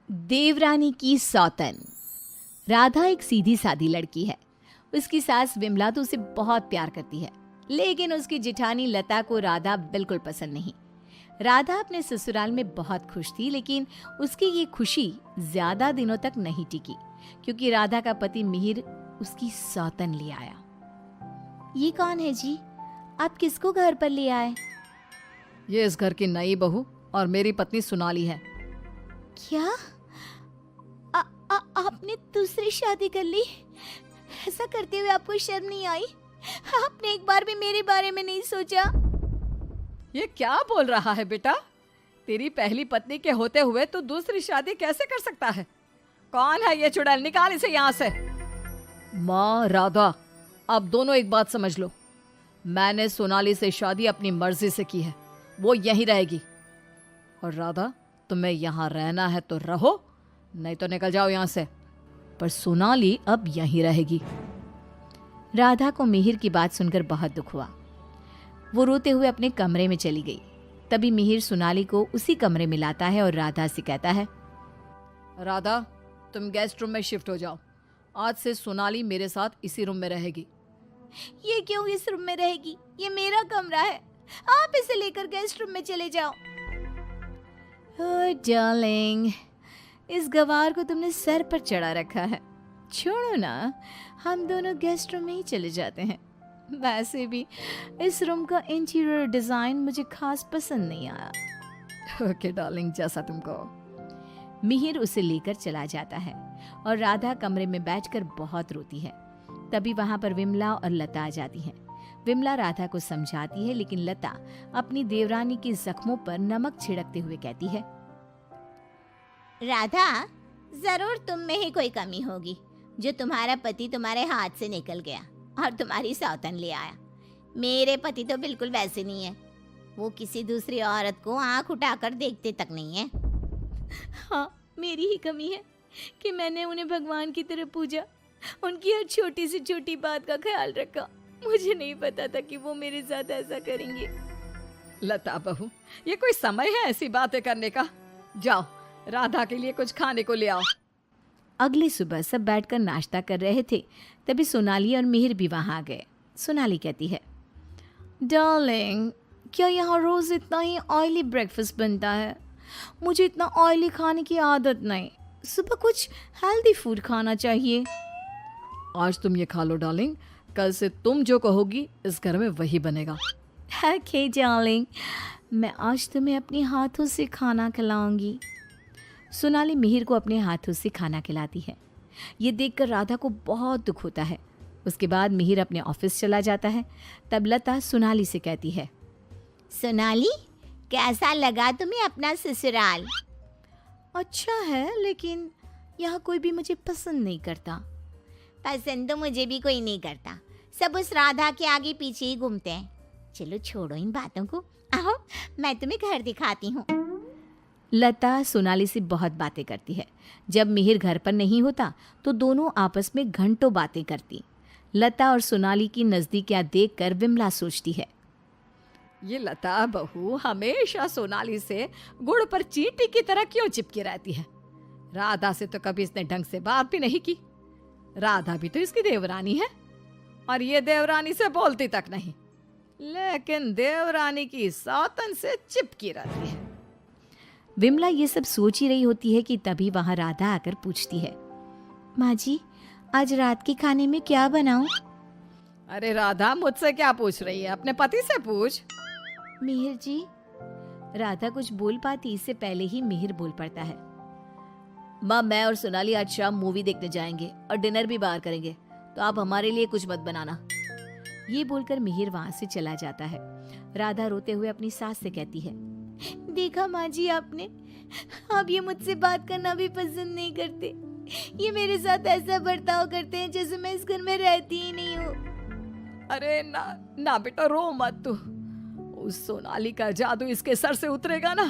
देवरानी की सौतन। राधा एक सीधी सादी लड़की है। उसकी सास विमला तो उसे बहुत प्यार करती है, लेकिन उसकी जिठानी लता को राधा बिल्कुल पसंद नहीं। राधा अपने ससुराल में बहुत खुश थी, लेकिन उसकी ये खुशी ज्यादा दिनों तक नहीं टिकी, क्योंकि राधा का पति मिहिर उसकी सौतन ले आया। ये कौन है जी? आप किसको घर पर ले आए? ये इस घर की नई बहू और मेरी पत्नी सोनाली है। क्या आपने दूसरी शादी कर ली? ऐसा करते हुए आपको शर्म नहीं आई? आपने एक बार भी मेरे बारे में नहीं सोचा? ये क्या बोल रहा है बेटा? तेरी पहली पत्नी के होते हुए तू दूसरी शादी कैसे कर सकता है? कौन है ये चुड़ैल? निकाल इसे यहाँ से। माँ राधा, अब दोनों एक बात समझ लो। मैंने सोनाली से शादी अपनी मर्जी से की है, वो यहीं रहेगी। और राधा, तुम्हें यहाँ रहना है तो रहो, नहीं तो निकल जाओ यहाँ से। पर सोनाली अब यहीं रहेगी। राधा को मिहिर की बात सुनकर बहुत दुख हुआ। वो रोते हुए अपने कमरे में चली गई। तभी मिहिर सोनाली को उसी कमरे में लाता है और राधा से कहता है, राधा, तुम गेस्ट रूम में शिफ्ट हो जाओ। आज से सोनाली मेरे साथ इसी रूम में रहेगी। ये क्यों इस रूम में रहेगी? ये मेरा कमरा है, आप इसे लेकर गेस्ट रूम में चले जाओ। ओह डार्लिंग, इस गवार को तुमने सर पर चढ़ा रखा है। छोड़ो ना, हम दोनों गेस्ट रूम में ही चले जाते हैं। वैसे भी इस रूम का इंटीरियर डिजाइन मुझे खास पसंद नहीं आया। ओके डार्लिंग, जैसा तुम कहो। मिहिर उसे लेकर चला जाता है और राधा कमरे में बैठकर बहुत रोती है। तभी वहां पर विमला और लता आ जाती हैं। विमला राधा को समझाती है, लेकिन लता अपनी देवरानी के जख्मों पर नमक छिड़कते हुए कहती है, राधा, जरूर तुम में ही कोई कमी होगी जो तुम्हारा पति तुम्हारे हाथ से निकल गया और तुम्हारी सौतन ले आया। मेरे पति तो बिल्कुल वैसे नहीं है, वो किसी दूसरी औरत को आंख उठाकर देखते तक नहीं है। हाँ, मेरी ही कमी है कि मैंने उन्हें भगवान की तरह पूजा, उनकी हर छोटी से छोटी बात का ख्याल रखा। मुझे नहीं पता था कि वो मेरे साथ ऐसा करेंगे। लता बहू, ये कोई समय है ऐसी बातें करने का? जाओ, राधा के लिए कुछ खाने को ले आओ। अगली सुबह सब बैठकर नाश्ता कर रहे थे, तभी सोनाली और मिहिर भी वहां आ गए। सोनाली कहती है, डार्लिंग, क्या यहाँ रोज इतना ही ऑयली ब्रेकफास्ट बनता है? मुझे इतना ऑयली खाने की आदत नहीं, सुबह कुछ हेल्दी फूड खाना चाहिए। आज तुम ये खा लो डार्लिंग, कल से तुम जो कहोगी इस घर में वही बनेगा। ओके डार्लिंग, मैं आज तुम्हें अपने हाथों से खाना खिलाऊंगी। सोनाली मिहिर को अपने हाथों से खाना खिलाती है। ये देखकर राधा को बहुत दुख होता है। उसके बाद मिहिर अपने ऑफिस चला जाता है। तब लता सोनाली से कहती है, सोनाली, कैसा लगा तुम्हें अपना ससुराल? अच्छा है, लेकिन यहाँ कोई भी मुझे पसंद नहीं करता। पसंद तो मुझे भी कोई नहीं करता, सब उस राधा के आगे पीछे ही घूमते हैं। चलो छोड़ो इन बातों को, आओ मैं तुम्हें घर दिखाती हूँ। लता सोनाली से बहुत बातें करती है। जब मिहिर घर पर नहीं होता तो दोनों आपस में घंटों बातें करती। लता और सोनाली की नजदीकियां देखकर विमला सोचती है, ये लता बहू हमेशा सोनाली से गुड़ पर चींटी की तरह क्यों चिपकी रहती है? राधा से तो कभी इसने ढंग से बात भी नहीं की। राधा भी तो इसकी देवरानी है और ये देवरानी से बोलती तक नहीं, लेकिन देवरानी की सौतन से चिपकी रहती है। विमला ये सब सोच ही रही होती है कि तभी वहां राधा आकर पूछती है, माँ जी, आज रात के खाने में क्या बनाऊं? अरे राधा, मुझसे क्या पूछ रही है? अपने पति से पूछ। मिहिर जी। राधा कुछ बोल पाती इससे पहले ही मिहिर बोल पड़ता है, माँ, मैं और सोनाली आज शाम मूवी देखने जाएंगे और डिनर भी बाहर करेंगे, तो आप हमारे लिए कुछ मत बनाना। ये बोलकर मिहिर वहां से चला जाता है। राधा रोते हुए अपनी सास से कहती है, देखा माँ जी आपने, आप ये मुझसे बात करना भी पसंद नहीं करते। ये मेरे साथ ऐसा बर्ताव करते हैं जैसे मैं इस घर में रहती ही नहीं हूँ। अरे ना ना बेटा, रो मत तू। उस सोनाली का जादू इसके सर से उतरेगा ना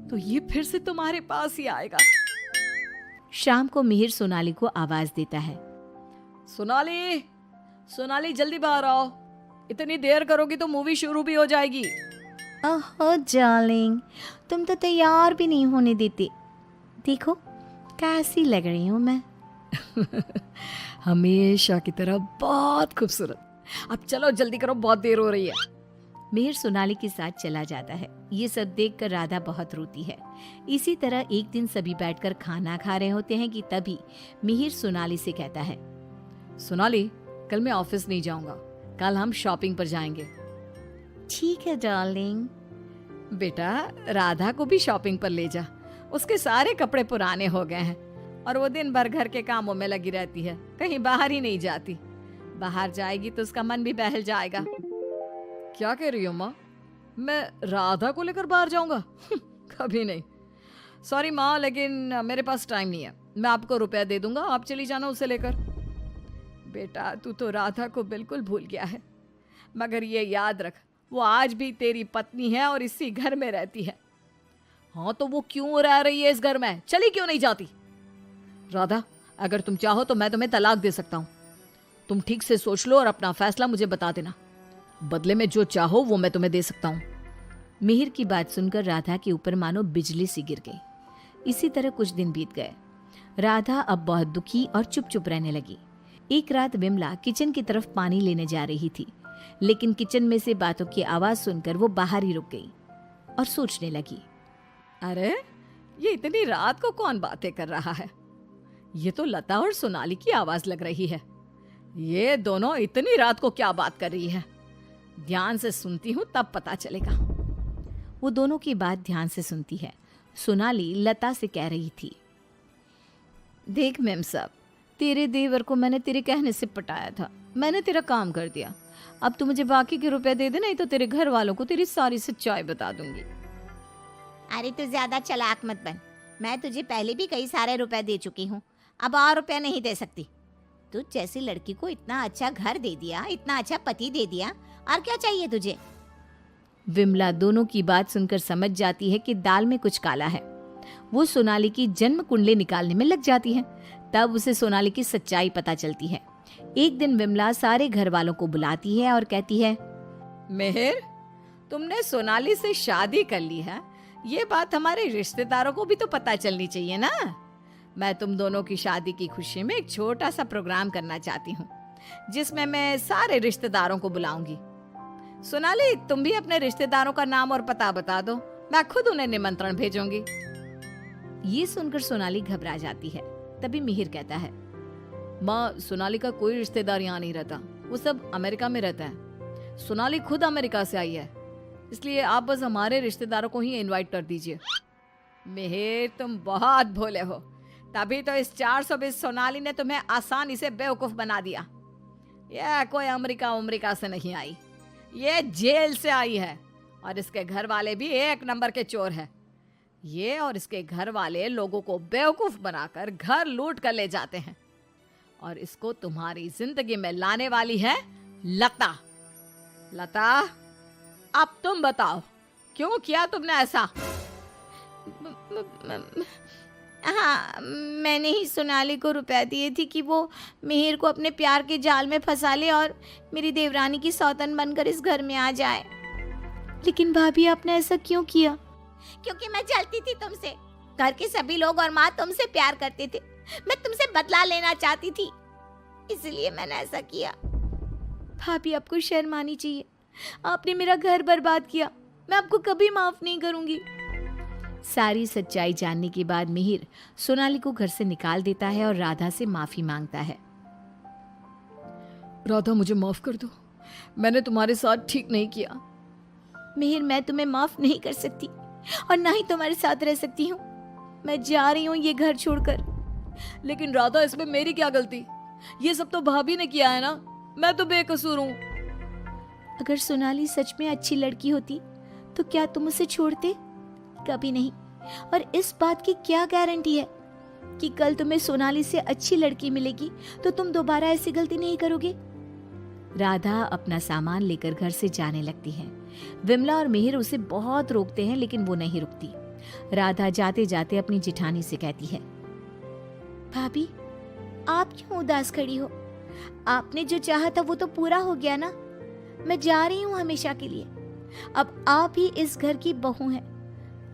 तो ये फिर से तुम्हारे पास ही आएगा। शाम को मिहिर सोनाली को आवाज देता है, सोनाली, सोनाली जल्दी बाहर आओ, इतनी देर करोगी तो मूवी शुरू भी हो जाएगी। ओह डार्लिंग, तुम तो तैयार भी नहीं होने देते। देखो, कैसी लग रही हूँ मैं? हमेशा की तरह बहुत खूबसूरत। अब चलो जल्दी करो, बहुत देर हो रही है। मिहिर सोनाली के साथ चला जाता है। ये सब देखकर राधा बहुत रोती है। इसी तरह एक दिन सभी बैठकर खाना खा रहे होते हैं कि तभी मिहिर सोनाली से कहता है, सोनाली, कल मैं ऑफिस नहीं जाऊंगा, कल हम शॉपिंग पर जाएंगे। ठीक है डार्लिंग। बेटा, राधा को भी शॉपिंग पर ले जा, उसके सारे कपड़े पुराने हो गए हैं और वो दिन भर घर के कामों में लगी रहती है, कहीं बाहर ही नहीं जाती। बाहर जाएगी तो उसका मन भी बहल जाएगा। क्या कह रही हो माँ? मैं राधा को लेकर बाहर जाऊंगा? कभी नहीं। सॉरी माँ, लेकिन मेरे पास टाइम नहीं है। मैं आपको रुपया दे दूंगा, आप चली जाना उसे लेकर। बेटा, तू तो राधा को बिल्कुल भूल गया है, मगर ये याद रख, वो आज भी तेरी पत्नी है और इसी घर में रहती है। हाँ तो वो क्यों रह रही है इस घर में? चली क्यों नहीं जाती? राधा, अगर तुम चाहो तो मैं तुम्हें तलाक दे सकता हूँ। तुम ठीक से सोच लो और अपना फैसला मुझे बता देना। बदले में जो चाहो वो मैं तुम्हें दे सकता हूँ। मिहिर की बात सुनकर राधा के ऊपर मानो बिजली सी गिर गई। इसी तरह कुछ दिन बीत गए। राधा अब बहुत दुखी और चुप चुप रहने लगी। एक रात विमला किचन की तरफ पानी लेने जा रही थी, लेकिन किचन में से बातों की आवाज सुनकर वो बाहर ही रुक गई और सोचने लगी, अरे ये इतनी रात को कौन बातें कर रहा है? ये तो लता और सोनाली की आवाज लग रही है। ये दोनों इतनी रात को क्या बात कर रही है? ध्यान से सुनती हूँ तब पता चलेगा। वो दोनों की बात ध्यान से सुनती है। सोनाली लता से कह रही थी, देख मेम साहब, तेरे देवर को मैंने तेरे कहने से पटाया था, मैंने तेरा काम कर दिया। अब तू मुझे बाकी के रुपए दे दे, नहीं तो तेरे घर वालों को तेरी सारी सच्चाई बता दूंगी। अरे तू ज्यादा चालाक मत बन, मैं तुझे पहले भी कई सारे रुपए दे चुकी हूँ, अब और रुपए नहीं दे सकती। तुझ जैसी लड़की को इतना अच्छा घर दे दिया, इतना अच्छा पति दे दिया, और क्या चाहिए तुझे? विमला दोनों की बात सुनकर समझ जाती है कि दाल में कुछ काला है। वो सोनाली की जन्म कुंडली निकालने में लग जाती है। तब उसे सोनाली की सच्चाई पता चलती है। एक दिन विमला सारे घर वालों को बुलाती है और कहती है, मिहिर, तुमने सोनाली से शादी कर ली है, ये बात हमारे रिश्तेदारों को भी तो पता चलनी चाहिए ना। मैं तुम दोनों की शादी की खुशी में एक छोटा सा प्रोग्राम करना चाहती हूँ, जिसमें मैं सारे रिश्तेदारों को बुलाऊंगी। सोनाली, तुम भी अपने रिश्तेदारों का नाम और पता बता दो, मैं खुद उन्हें निमंत्रण भेजूंगी। ये सुनकर सोनाली घबरा जाती है। तभी मिहिर कहता है, माँ, सोनाली का कोई रिश्तेदार यहाँ नहीं रहता, वो सब अमेरिका में रहता है। सोनाली खुद अमेरिका से आई है, इसलिए आप बस हमारे रिश्तेदारों को ही इनवाइट कर दीजिए। मिहिर, तुम बहुत भोले हो, तभी तो इस 420 सोनाली ने तुम्हें आसानी से बेवकूफ बना दिया। यह कोई अमेरिका से नहीं आई, ये जेल से आई है, और इसके घर वाले भी एक नंबर के चोर हैं। ये और इसके घर वाले लोगों को बेवकूफ बनाकर घर लूट कर ले जाते हैं, और इसको तुम्हारी जिंदगी में लाने वाली है लता। लता, अब तुम बताओ, क्यों किया तुमने ऐसा? हाँ, मैंने ही सोनाली को रुपए दिए थी कि वो मिहिर को अपने प्यार के जाल में फंसा ले और मेरी देवरानी की सौतन बनकर इस घर में आ जाए। लेकिन भाभी, आपने ऐसा क्यों किया? क्योंकि मैं जलती थी तुमसे। घर के सभी लोग और माँ तुमसे प्यार करते थे, मैं तुमसे बदला लेना चाहती थी, इसलिए मैंने ऐसा किया। भाभी, आपको शर्म आनी चाहिए। आपने मेरा घर बर्बाद किया, मैं आपको कभी माफ नहीं करूंगी। सारी सच्चाई जानने के बाद मिहिर सोनाली को घर से निकाल देता है और राधा से माफी मांगता है। राधा, मुझे माफ कर दो, मैंने तुम्हारे साथ ठीक नहीं किया। मिहिर, मैं तुम्हें माफ नहीं कर सकती और ना ही तुम्हारे साथ रह सकती हूँ। मैं जा रही हूँ ये घर छोड़कर। लेकिन राधा, इसमें मेरी क्या गलती? ये सब तो भाभी ने किया है ना, मैं तो बेकसूर हूँ। अगर सोनाली सच में अच्छी लड़की होती तो क्या तुम उसे छोड़ते? कभी नहीं। और इस बात की क्या गारंटी है कि कल तुम्हें सोनाली से अच्छी लड़की मिलेगी तो तुम दोबारा ऐसी गलती नहीं करोगे? राधा अपना सामान लेकर घर से जाने लगती है। विमला और मिहिर उसे बहुत रोकते हैं, लेकिन वो नहीं रुकती। राधा जाते जाते अपनी जिठानी से कहती है, भाभी, आप क्यों उदास खड़ी हो? आपने जो चाहा था वो तो पूरा हो गया ना। मैं जा रही हूँ हमेशा के लिए। अब आप ही इस घर की बहू हैं।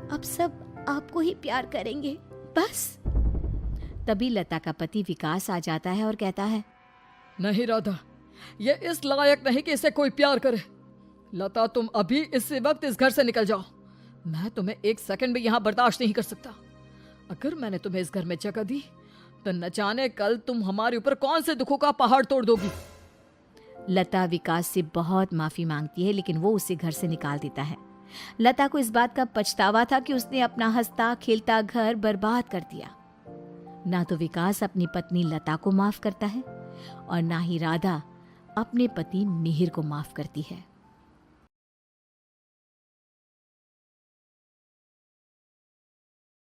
अब सब आपको ही प्यार करेंगे, बस। तभी लता का पति विकास आ जाता है और कहता है, नहीं राधा, ये इस लायक नहीं कि इसे कोई प्यार करे। लता, तुम अभी इसी वक्त इस घर से निकल जाओ। मैं तुम्हें एक सेकंड भी यहाँ बर्दाश्त नहीं कर सकता। अगर मैंने तुम्हें इस घर में जगह दी तो न जाने कल तुम हमारे ऊपर कौन से दुखों का पहाड़ तोड़ दोगी। लता विकास से बहुत माफी मांगती है, लेकिन वो उसे घर से निकाल देता है। लता को इस बात का पछतावा था कि उसने अपना हंसता खेलता घर बर्बाद कर दिया। ना तो विकास अपनी पत्नी लता को माफ करता है और ना ही राधा अपने पति मिहिर को माफ करती है।